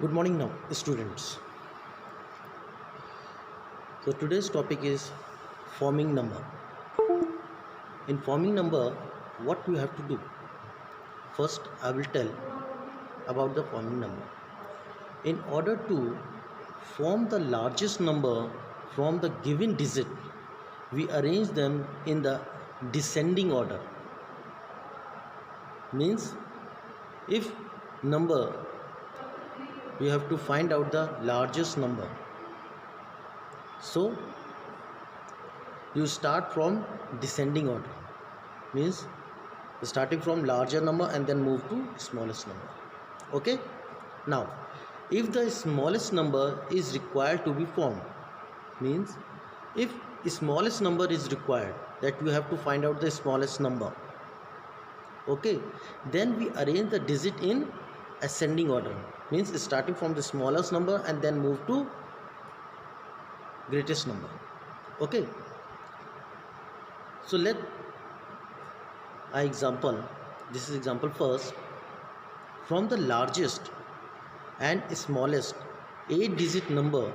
Good morning now, students. So today's topic is forming number. In forming number, what you have to do? First, I will tell about the forming number. In order to form the largest number from the given digit, we arrange them in the descending order. Means, if number, you have to find out the largest number. So you start from descending order, means starting from larger number and then move to smallest number. Okay, now if the smallest number is required to be formed, means if smallest number is required, that you have to find out the smallest number. Okay, then we arrange the digit in ascending order, means starting from the smallest number and then move to greatest number. Okay, so let example, this is example first. From the largest and smallest 8 digit number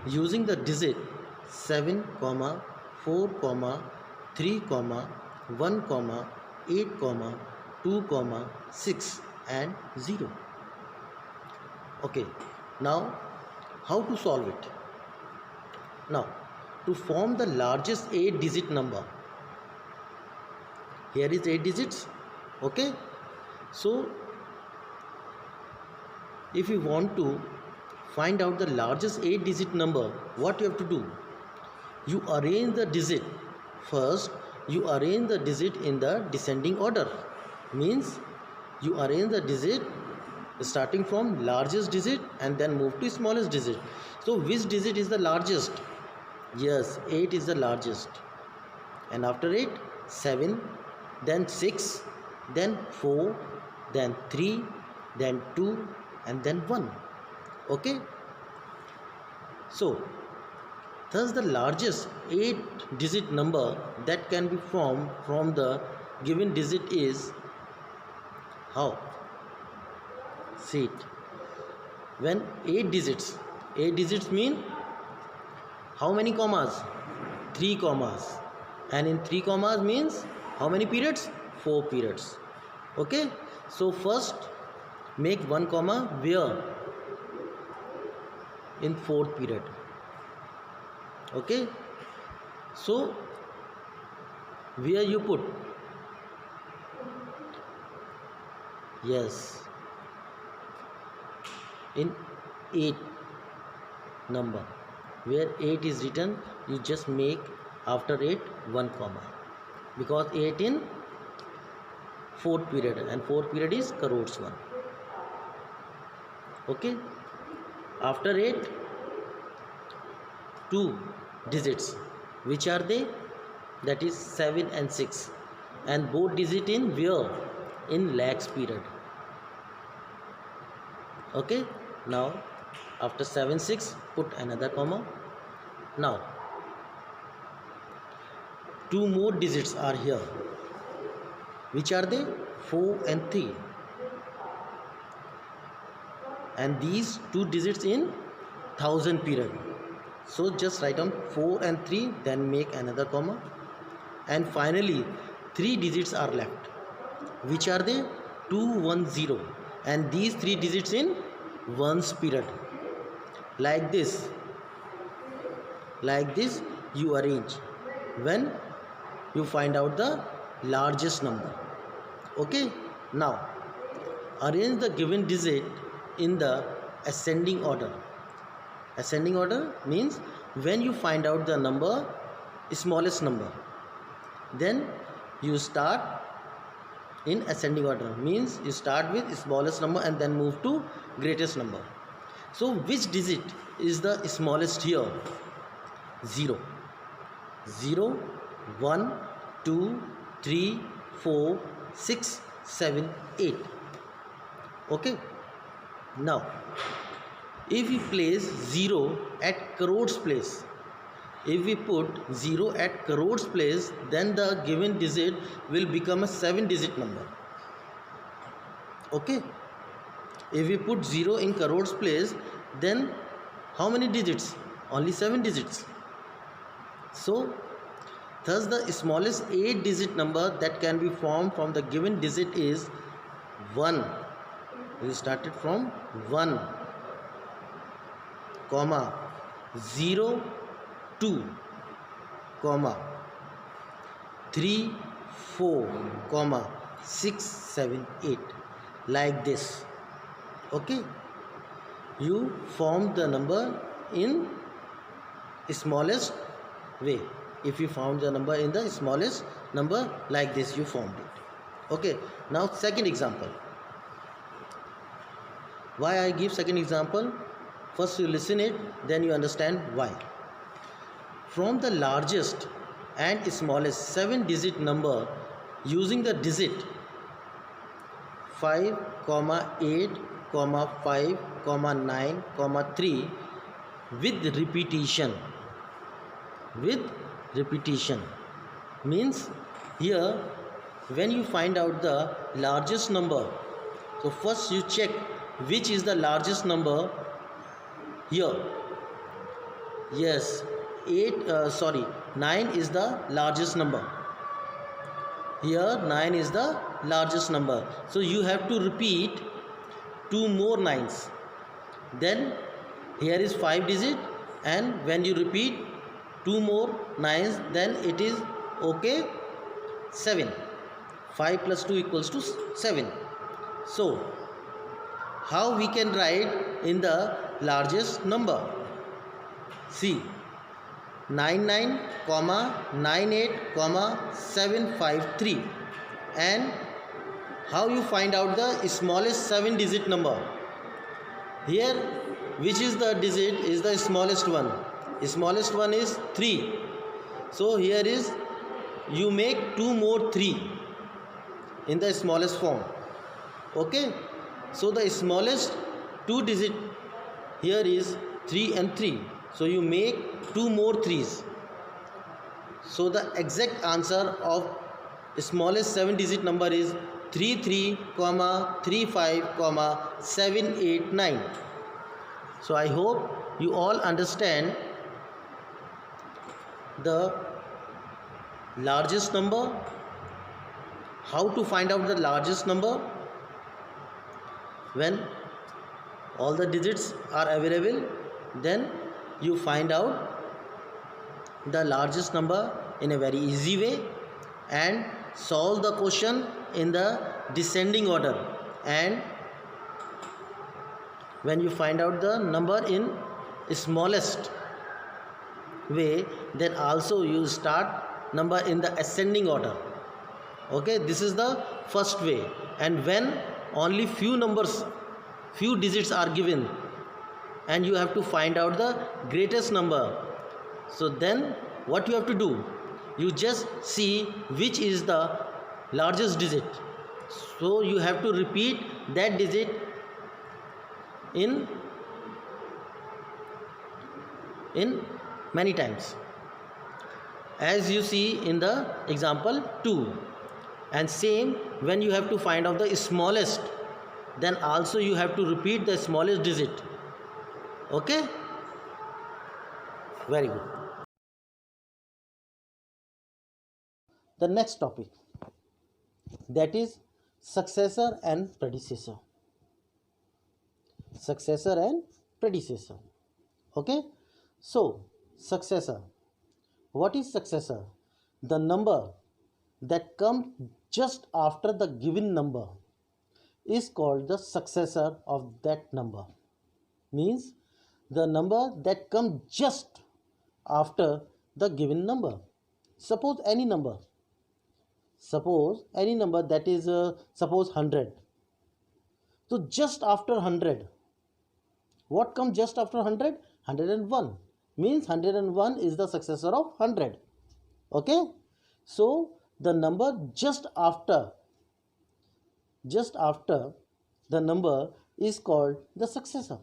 using the digit 7, 4, 3, 1, 8, 2, 6 and 0. Okay, now how to solve it? Now, to form the largest 8 digit number, here is 8 digits. Okay, so if you want to find out the largest 8 digit number, what you have to do? You arrange the digit. First, you arrange the digit in the descending order, means you arrange the digit starting from largest digit and then move to smallest digit. So which digit is the largest? Yes, 8 is the largest. And after 8, 7, then 6, then 4, then 3, then 2 and then 1. Okay, so thus the largest 8 digit number that can be formed from the given digit is how? See it. When 8 digits mean how many commas? 3 commas. And in 3 commas means how many periods? 4 periods. Okay, so first make 1 comma where? In 4th period. Okay, so where you put? Yes, in 8 number, where 8 is written, you just make after 8 1 comma, because 8 in 4th period and 4th period is crores 1. Okay, after 8 2 digits, which are they? That is 7 and 6, and both digit in where? In lakhs period. Okay, now after 7 6 put another comma. Now 2 more digits are here, which are they? 4 and 3, and these 2 digits in 1000 period. So just write down 4 and 3, then make another comma, and finally 3 digits are left, which are they? 210, and these 3 digits in ones period. Like this you arrange when you find out the largest number. Okay, now arrange the given digit in the ascending order. Ascending order means when you find out the number, smallest number, then you start in ascending order, means you start with smallest number and then move to greatest number. So which digit is the smallest here? 0, 0, 1, 2, 3, 4, 6, 7, 8. Okay, now if we place 0 at crores place, if we put 0 at crores place, then the given digit will become a 7 digit number. Okay, If we put 0 in crores place, then how many digits? Only 7 digits. So thus the smallest 8 digit number that can be formed from the given digit is 1. We started from 1, comma 0, 2, comma 3, 4, comma 6, 7, 8, like this. Okay, you form the number in smallest way. If you found the number in the smallest number, like this you formed it. Okay, now second example. Why I give second example? First you listen it, then you understand why. From the largest and smallest 7 digit number using the digit 5, 8, 5, 9, 3 with repetition means here when you find out the largest number, so first you check which is the largest number here. Yes, 9 is the largest number. Here 9 is the largest number. So you have to repeat 2 more 9s. Then here is 5 digit, and when you repeat 2 more 9s, then it is okay 7. 5 plus 2 equals to 7. So how we can write in the largest number? See, 99, 98, 753. And how you find out the smallest 7 digit number? Here which is the digit is the smallest one? Smallest one is 3. So here is you make 2 more 3 in the smallest form. Okay, so the smallest 2 digit here is 3 and 3. So you make 2 more 3s. So the exact answer of smallest 7 digit number is 33, 35, 789. So I hope you all understand the largest number, how to find out the largest number when all the digits are available. Then you find out the largest number in a very easy way and solve the question in the descending order. And when you find out the number in smallest way, then also you start number in the ascending order. Okay, this is the first way. And when only few digits are given and you have to find out the greatest number, so then what you have to do? You just see which is the largest digit. So you have to repeat that digit in many times, as you see in the example 2. And same, when you have to find out the smallest, then also you have to repeat the smallest digit. Okay, very good. The next topic, that is successor and predecessor. Successor and predecessor. Okay, so successor. What is successor? The number that comes just after the given number is called the successor of that number. Means the number that comes just after the given number. Suppose any number that is suppose 100. So just after 100, what comes just after 100? 101. Means 101 is the successor of 100. Okay, so the number just after the number is called the successor.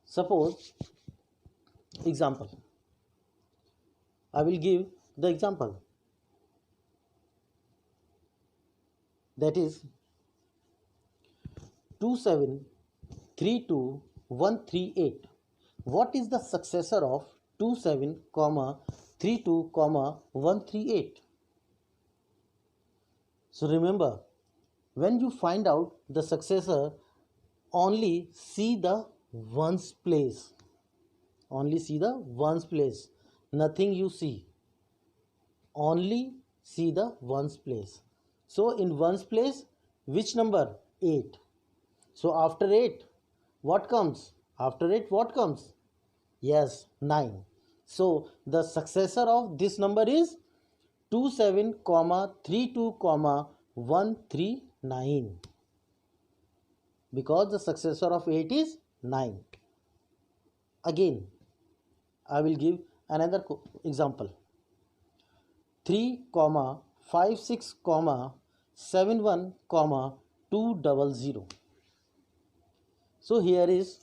Suppose example, I will give the example. that is 2732138. What is the successor of 27, 32, 138? So remember, when you find out the successor, only see the ones place. Only see the ones place. Nothing you see. Only see the ones place. So in ones place, which number? 8. So after 8, what comes? After 8, what comes? Yes, 9. So the successor of this number is 27, 32, 139, because the successor of 8 is 9. Again, I will give another example. 3, 56, 71, 200. So here is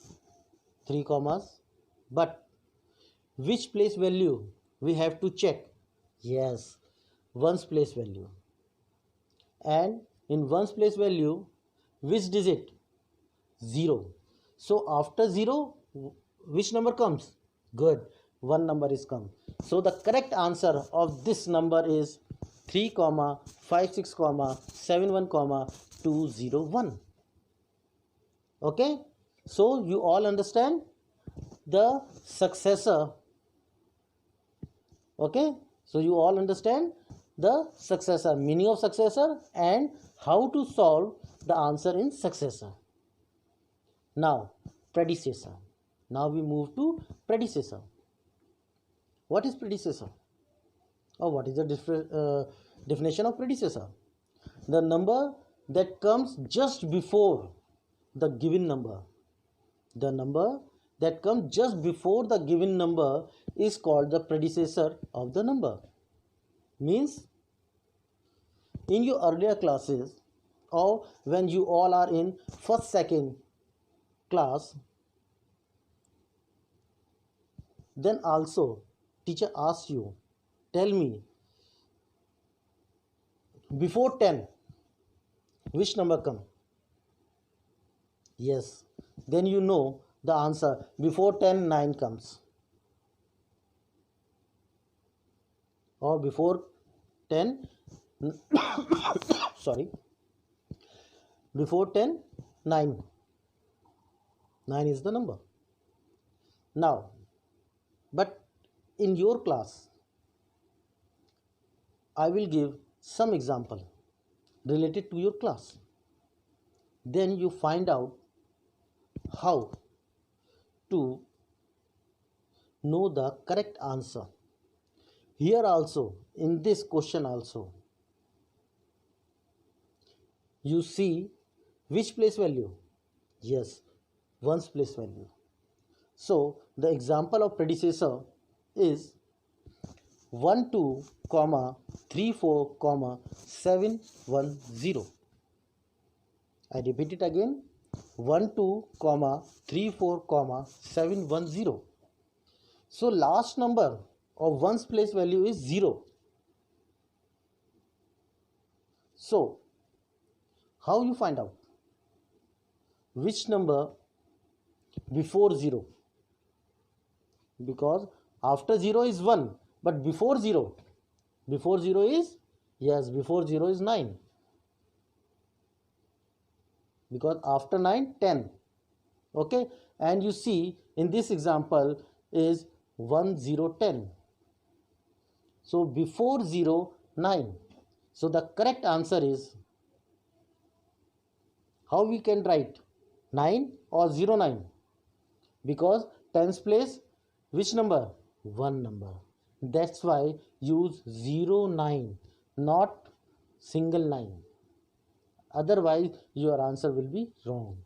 3 commas, but which place value we have to check? Yes, ones place value. And in ones place value, which digit? 0. So after 0, which number comes? Good, one number is come. So the correct answer of this number is 3, 56, 71, 201. Okay, so you all understand the successor. Okay, so you all understand the successor, meaning of successor, and how to solve the answer in successor. Now predecessor. Now we move to predecessor. What is predecessor? Or what is the definition of predecessor? The number that comes just before the given number. The number that comes just before the given number is called the predecessor of the number. Means in your earlier classes, or when you all are in first, second class, then also teacher asks you, tell me, before 10 which number come? Yes, then you know the answer. Before 10, 9 comes, or before 10 sorry, before 10, 9 is the number. Now, but in your class, I will give some example related to your class. Then you find out how to know the correct answer. Here also, in this question also, you see which place value? Yes, ones place value. So the example of predecessor is 12, 34, 710. I repeat it again. 12, 34, 710. So last number of ones place value is 0. So how you find out which number before 0? Because after 0 is 1, but before 0 is, yes, before 0 is 9, because after 9, 10. Okay, and you see in this example is 1010. So before 0, 9. So the correct answer is, how we can write 9 or 09? Because tens place which number? 1 number. That's why use 09, not single 9. Otherwise your answer will be wrong.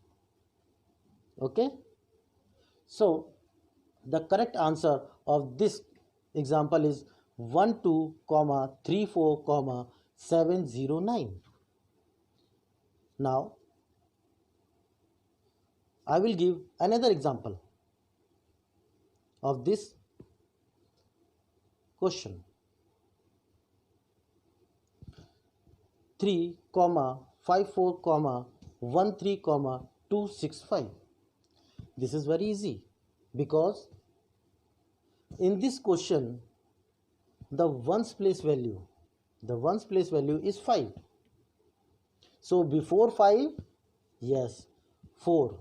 Okay, so the correct answer of this example is 12, 34, 709. Now I will give another example of this question. 3, 54 comma 13 comma 265. This is very easy because in this question the ones place value is 5. So before 5, yes, 4.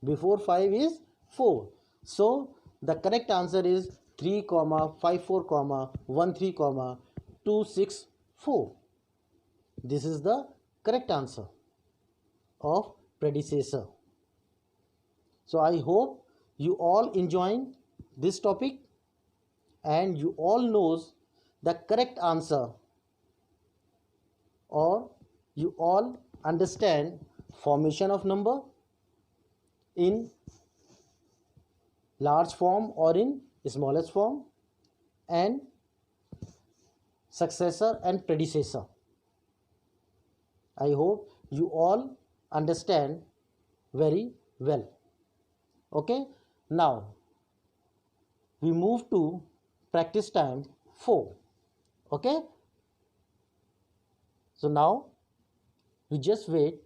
Before 5 is 4. So the correct answer is 3 comma 54 comma 13 comma 264. This is the correct answer of predecessor. So I hope you all enjoying this topic and you all knows the correct answer, or you all understand formation of number in large form or in smallest form, and successor and predecessor. I hope you all understand very well. Okay, now we move to practice time 4. Okay, so now we just wait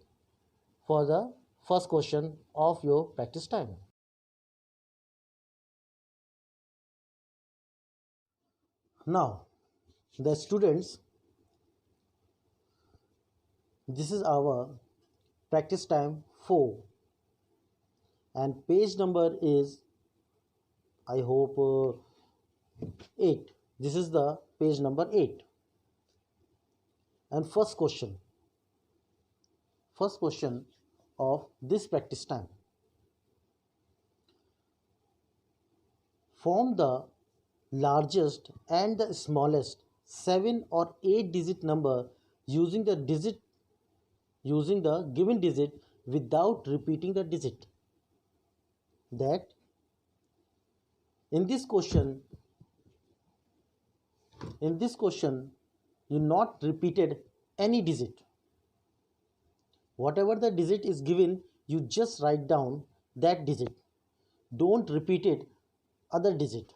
for the first question of your practice time. Now the students, this is our practice time 4 and page number is, I hope, 8. This is the page number 8. And first question of this practice time. Form the largest and the smallest 7 or 8 digit number using the given digit without repeating the digit. That in this question you not repeated any digit. Whatever the digit is given, you just write down that digit. Don't repeat it other digit,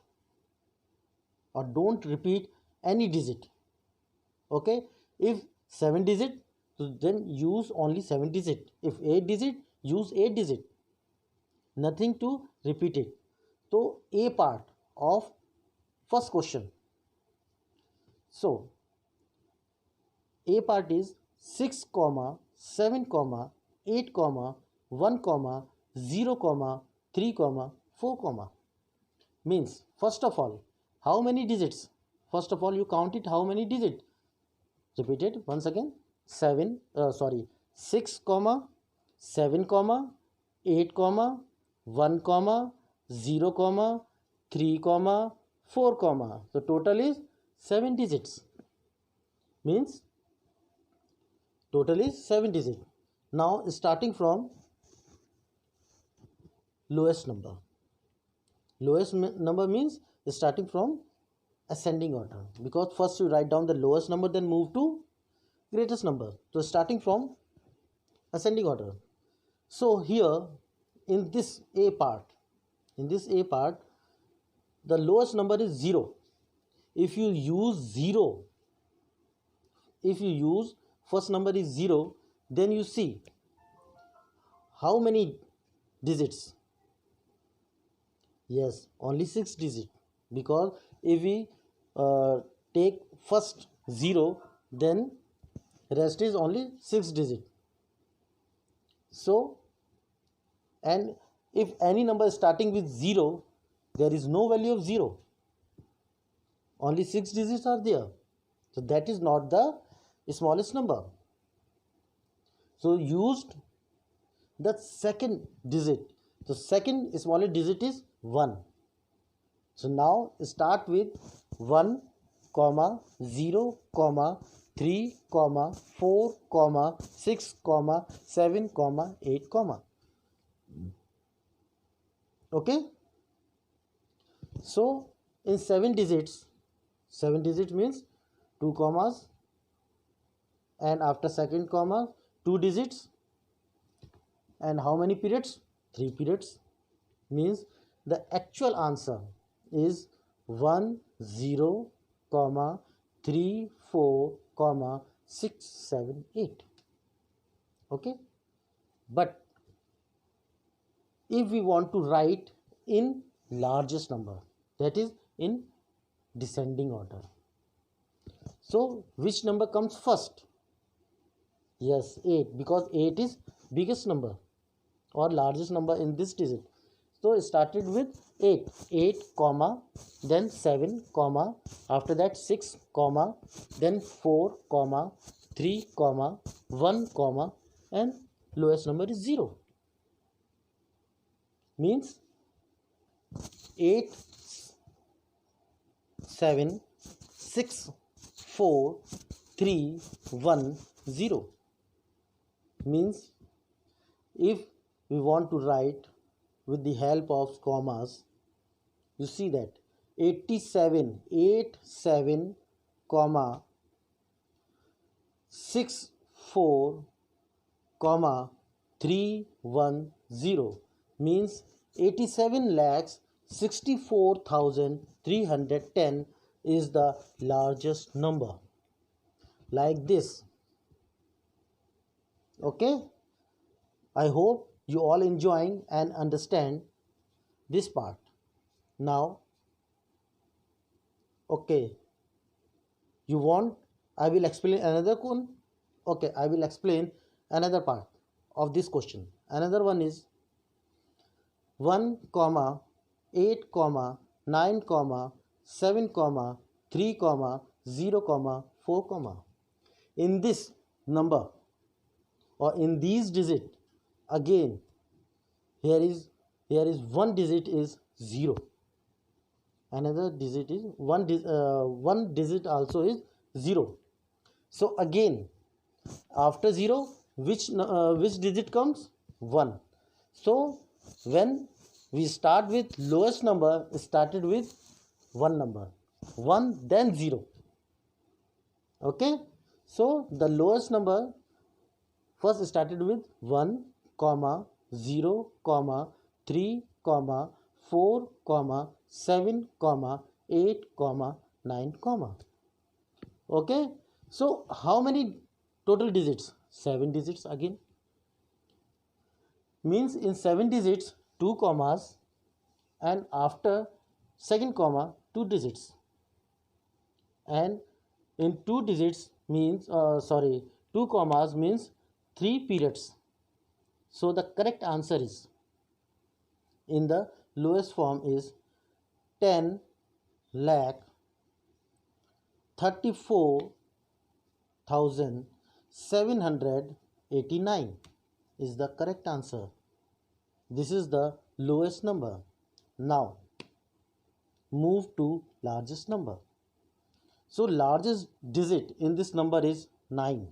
or don't repeat any digit. Okay, if 7 digit, so then use only 7 digit. If 8 digit, use 8 digit. Nothing to repeat it. So A part of first question. So A part is 6 comma 7 comma 8 comma 1 comma 0 comma 3 comma 4 comma. Means first of all, how many digits? First of all, you count it, how many digits? Repeat it once again. 6 comma 7 comma 8 comma 1 comma 0 comma 3 comma 4 comma. So total is 7 digits. Means total is 7 digits. Now starting from lowest number. Lowest number means starting from ascending order, because first you write down the lowest number, then move to greatest number. So starting from ascending order. So here in this A part, the lowest number is 0. If you use first number is 0, then you see how many digits. Yes, only 6 digits, because if we take first 0, then rest is only 6 digits. So, and if any number starting with 0, there is no value of 0. Only 6 digits are there. So that is not the smallest number. So used the second digit. So second smallest digit is 1. So now start with 1 comma 0 comma 3 comma 4 comma 6 comma 7 comma 8 comma. Okay, so in 7 digits means 2 commas, and after second comma 2 digits, and how many periods? 3 periods. Means the actual answer is 1 0 comma 3 4 comma 6 7 8. Okay, but if we want to write in largest number, that is in descending order, so which number comes first? Yes, 8, because 8 is biggest number or largest number in this digit. So it started with 8, 8 comma, then 7 comma, after that 6 comma, then 4 comma, 3 comma, 1 comma, and lowest number is 0. Means 8 7 6 4 3 1 0. Means if we want to write with the help of commas, you see that 87 comma 6 4 comma 310 means 87,64,310 is the largest number, like this. Okay, I hope you all enjoying and understand this part. Now, okay, you want I will explain another one. Okay, I will explain another part of this question. Another one is 1 comma 8 comma 9 comma 7 comma 3 comma 0 comma 4 comma. In this number or in these digit, again here is one digit is 0, another digit is one digit also is 0. So again after 0 which digit comes? 1. So when we start with lowest number, started with one number, 1 then 0. Okay, so the lowest number first started with 1 comma 0 comma 3 comma 4 comma 7 comma 8 comma 9 comma. Okay, so how many total digits? 7 digits again. Means in 7 digits 2 commas, and after second comma 2 digits, and in 2 digits means 2 commas means 3 periods. So the correct answer is in the lowest form is 10 lakh 34,789 is the correct answer. This is the lowest number. Now move to largest number. So largest digit in this number is 9.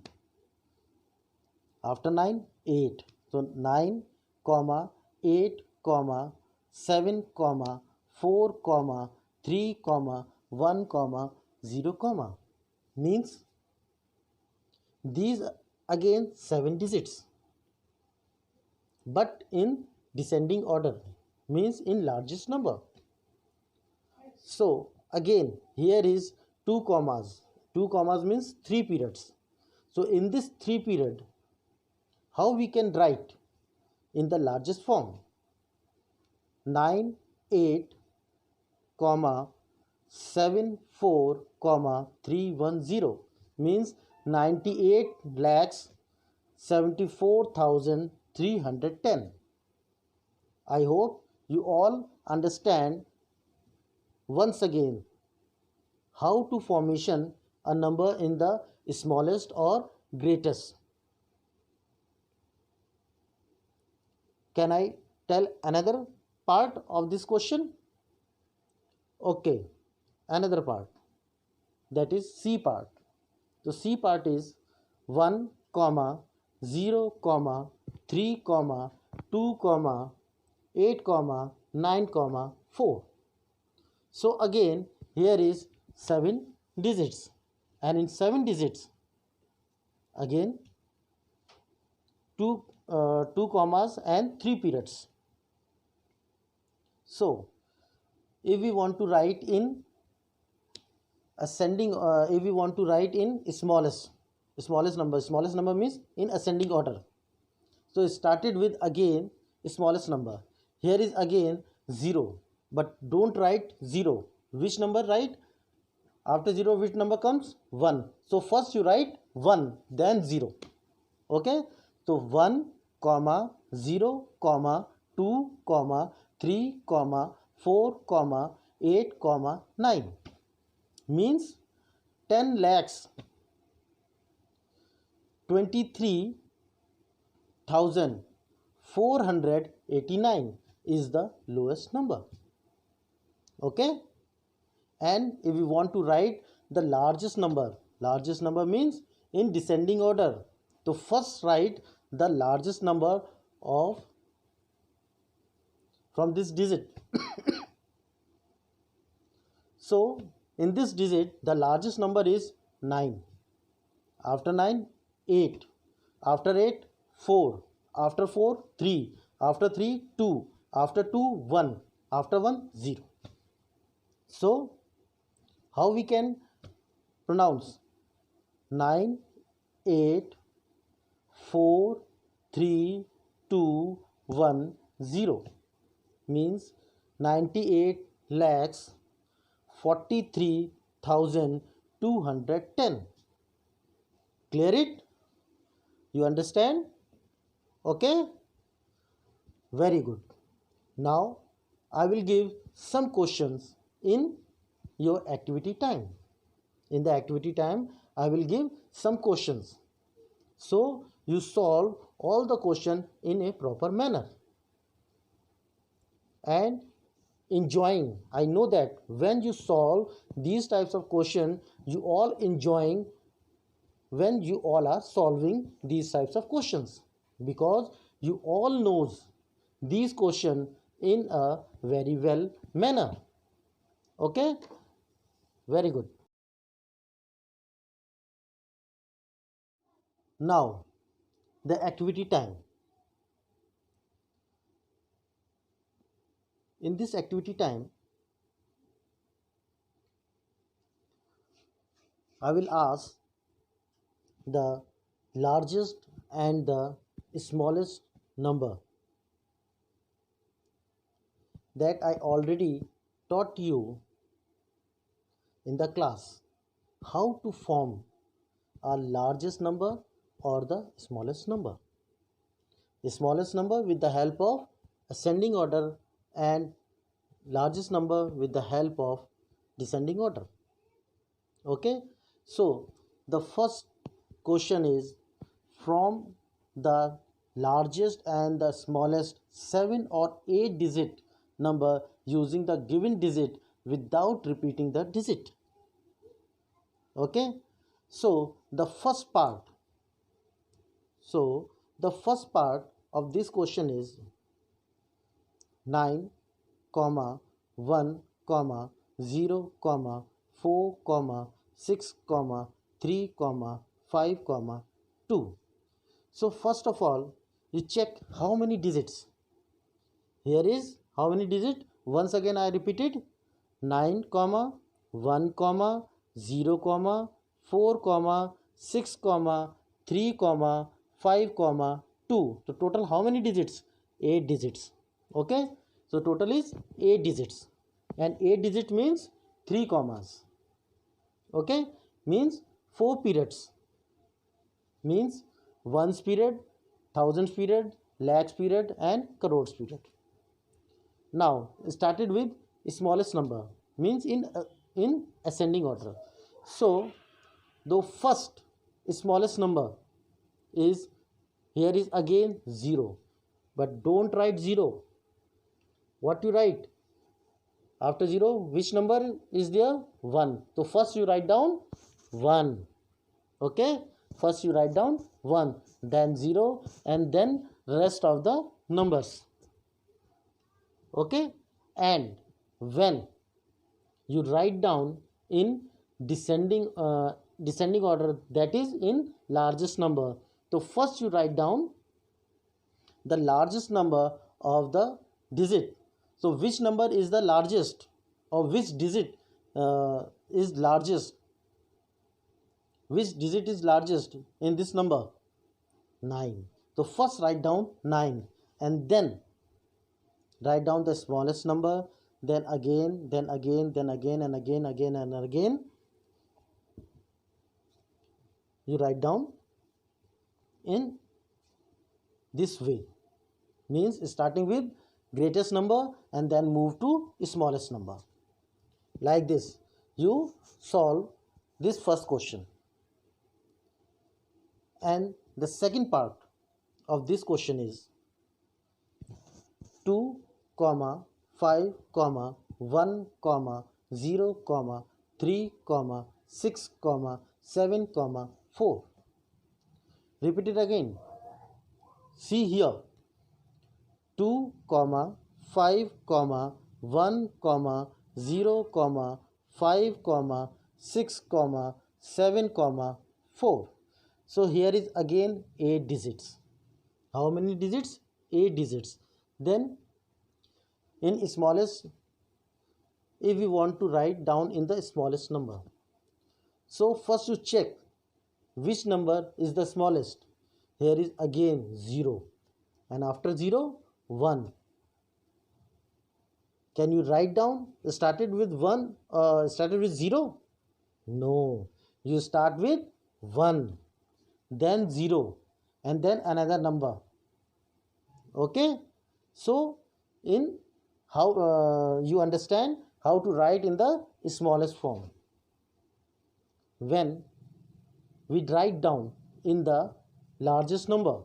After 9, 8. So 9 comma 8 comma 7 comma 4 comma 3 comma 1 comma 0 comma means these again 7 digits, but in descending order, means in largest number. So again here is 2 commas. 2 commas means 3 periods. So in this 3 period, how we can write in the largest form? 9 8 comma 7 4 comma 310 means 98 lakhs 74,310. I hope you all understand once again how to formation a number in the smallest or greatest. Can I tell another part of this question? Okay, another part, that is C part. So C part is 1 comma 0 comma 3 comma 2 comma 8 comma 9 comma 4. So again here is 7 digits, and in 7 digits again 2 commas and 3 periods. So if we want to write in ascending, if we want to write in smallest number means in ascending order. So it started with again smallest number. Here is again 0, but don't write 0. Which number write? After 0 which number comes? 1. So first you write 1, then 0. Okay, so 1 comma 0 comma 2 comma 3 comma 4 comma 8 comma 9 means 10 lakhs 23,489 is the lowest number. Okay, and if we want to write the largest number means in descending order. So first write the largest number of from this digit. So in this digit the largest number is 9. After 9 8. After 8 4. After 4 3. After 3 2. After 2 1. After 1 0. So how we can pronounce 9 8 4 3 2 1 0 means 98 lakhs 43,210. Clear it? You understand? Okay, very good. Now I will give some questions in your activity time. In the activity time I will give some questions, so you solve all the question in a proper manner and enjoying. I know that when you solve these types of question, you all enjoying when you all are solving these types of questions, because you all knows these question in a very well manner. Okay, very good. Now the activity time. In this activity time I will ask the largest and the smallest number that I already taught you in the class, how to form a largest number or the smallest number. The smallest number with the help of ascending order and largest number with the help of descending order. Okay, so the first question is, from the largest and the smallest 7 or 8 digit number using the given digit without repeating the digit. Okay, so the first part of this question is 9 comma 1 comma 0 comma 4 comma 6 comma 3 comma 5 comma 2. So first of all you check how many digits. Here is how many digits? Once again I repeated, 9 comma 1 comma 0 comma 4 comma 6 comma 3 comma 5 comma 2. So total how many digits? 8 digits. Okay, so total is 8 digits, and 8 digit means 3 commas. Okay, means 4 periods, means ones period, thousands period, lakhs period and crores period. Now started with smallest number, means in ascending order. So the first smallest number is, here is again 0, but don't write 0. What you write after 0? Which number is there? 1. So first you write down 1. Okay, first you write down 1, then 0, and then rest of the numbers. Okay, and when you write down in descending order, that is in largest number, so first you write down the largest number of the digit. So which number is the largest, or which digit is largest? Which digit is largest in this number? 9. So first write down 9 and then write down the smallest number, then again, then again, then again, and again, again, and again. You write down in this way. Means starting with greatest number and then move to smallest number. Like this, you solve this first question. And the second part of this question is 2, 5, 1, 0, 3, 6, 7, 4. Repeat it again. See here. 2, 5, 1, 0, 5, 6, 7, 4. So here is again 8 digits. How many digits? 8 digits. Then in smallest, if we want to write down in the smallest number. So first you check which number is the smallest. Here is again 0. And after 0, 1. Can you write down started with 1 started with 0? No. You start with 1, then 0, and then another number. Okay? So in how you understand how to write in the smallest form. When we write down in the largest number,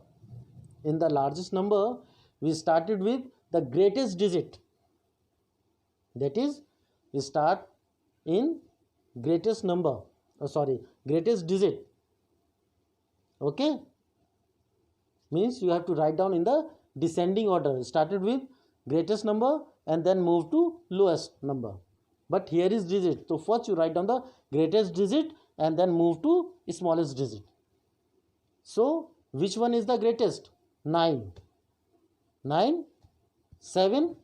we started with the greatest digit. That is, we start in greatest number, greatest digit. Okay? Means you have to write down in the descending order. Started with greatest number and then move to lowest number. But here is digit. So first you write down the greatest digit and then move to smallest digit. So which one is the greatest? 9. 9, 7,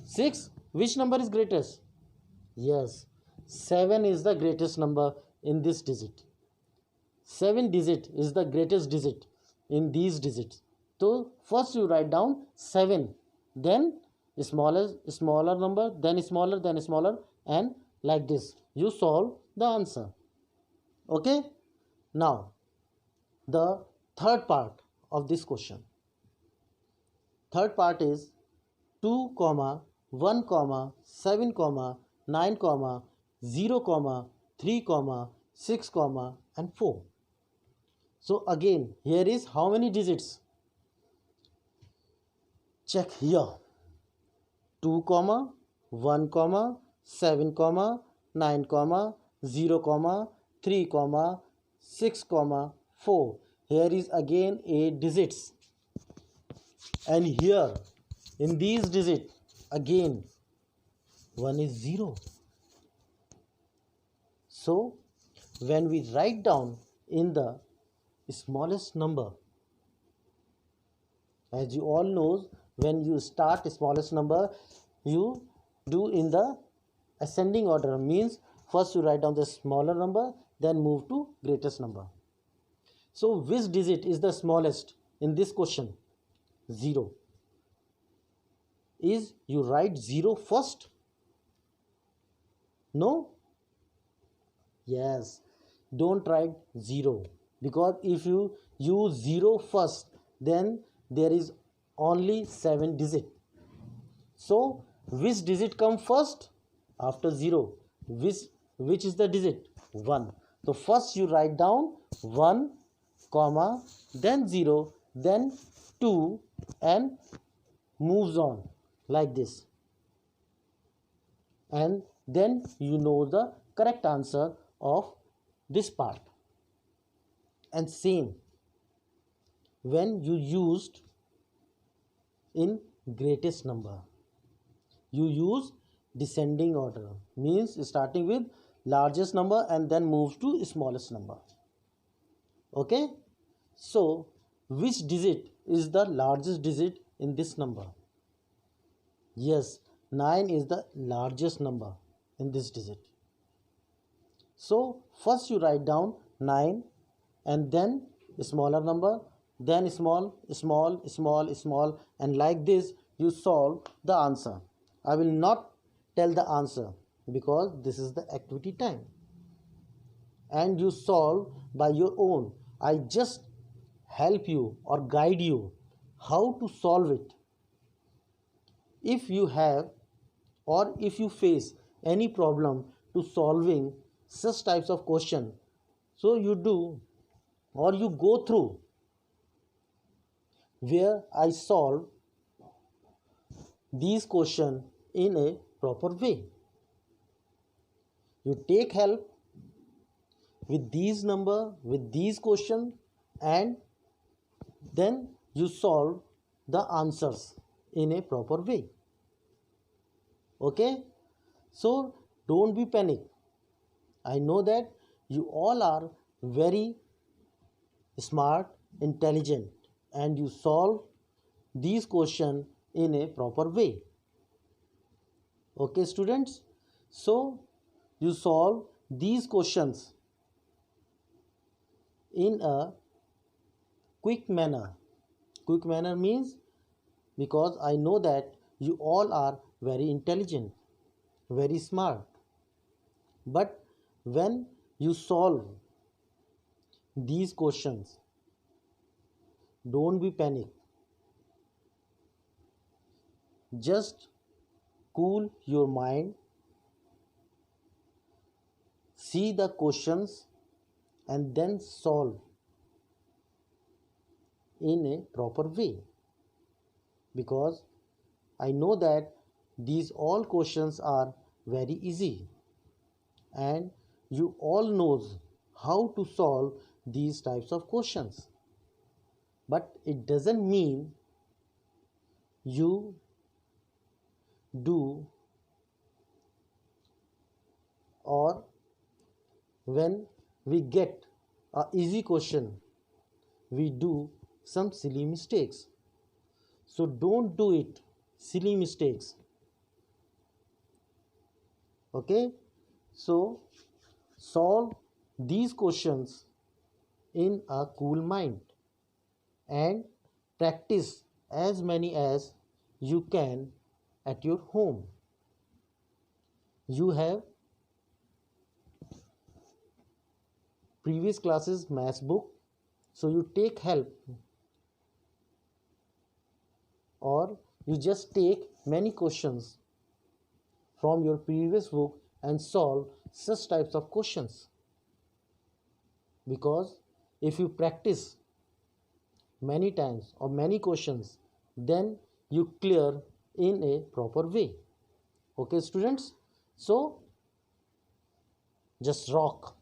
6. Which number is greatest? Yes, 7 is the greatest number in this digit. 7 digit is the greatest digit in these digits. So first you write down 7, then smaller number, then smaller, and like this you solve the answer. Okay? Now the third part of this question. Third part is 2, 1, 7, 9, 0, 3, 6, and 4. So again, here is how many digits? Check here. 2, 1, 7, 9, 0, 3, 6, 4. Here is again 8 digits. And here in these digits again 1 is 0. So when we write down in the smallest number, as you all know, when you start smallest number, you do in the ascending order. Means first you write down the smaller number, then move to greatest number. So which digit is the smallest in this question? 0. Is you write 0 first? No? Yes. Don't write 0, because if you use 0 first, then there is only 7 digit. So which digit come first after 0? Which is the digit? 1. So first you write down 1, then 0, then 2, and moves on like this. And then you know the correct answer of this part. And same when you used in greatest number, you use descending order. Means starting with largest number and then move to smallest number. Okay? So which digit is the largest digit in this number? Yes, 9 is the largest number in this digit. So first you write down 9 and then smaller number, then small, small, small, small, and like this you solve the answer. I will not tell the answer because this is the activity time and you solve by your own. I just help you or guide you how to solve it. If you have or if you face any problem to solving such types of question, so you do or you go through where I solve these question in a proper way. You take help with these number, with these question, and then you solve the answers in a proper way. Okay, so don't be panic. I know that you all are very smart, intelligent, and you solve these question in a proper way. Okay, students, so you solve these questions in a quick manner. Quick manner means because I know that you all are very intelligent, very smart. But when you solve these questions, don't be panic. Just cool your mind, see the questions, and then solve in a proper way. Because I know that these all questions are very easy and you all knows how to solve these types of questions. But it doesn't mean you do or when we get a easy question we do some silly mistakes. So don't do it silly mistakes. Okay, so solve these questions in a cool mind and practice as many as you can at your home. You have previous classes maths book, so you take help or you just take many questions from your previous book and solve such types of questions. Because if you practice many times or many questions, then you clear in a proper way. Okay, students, so just rock.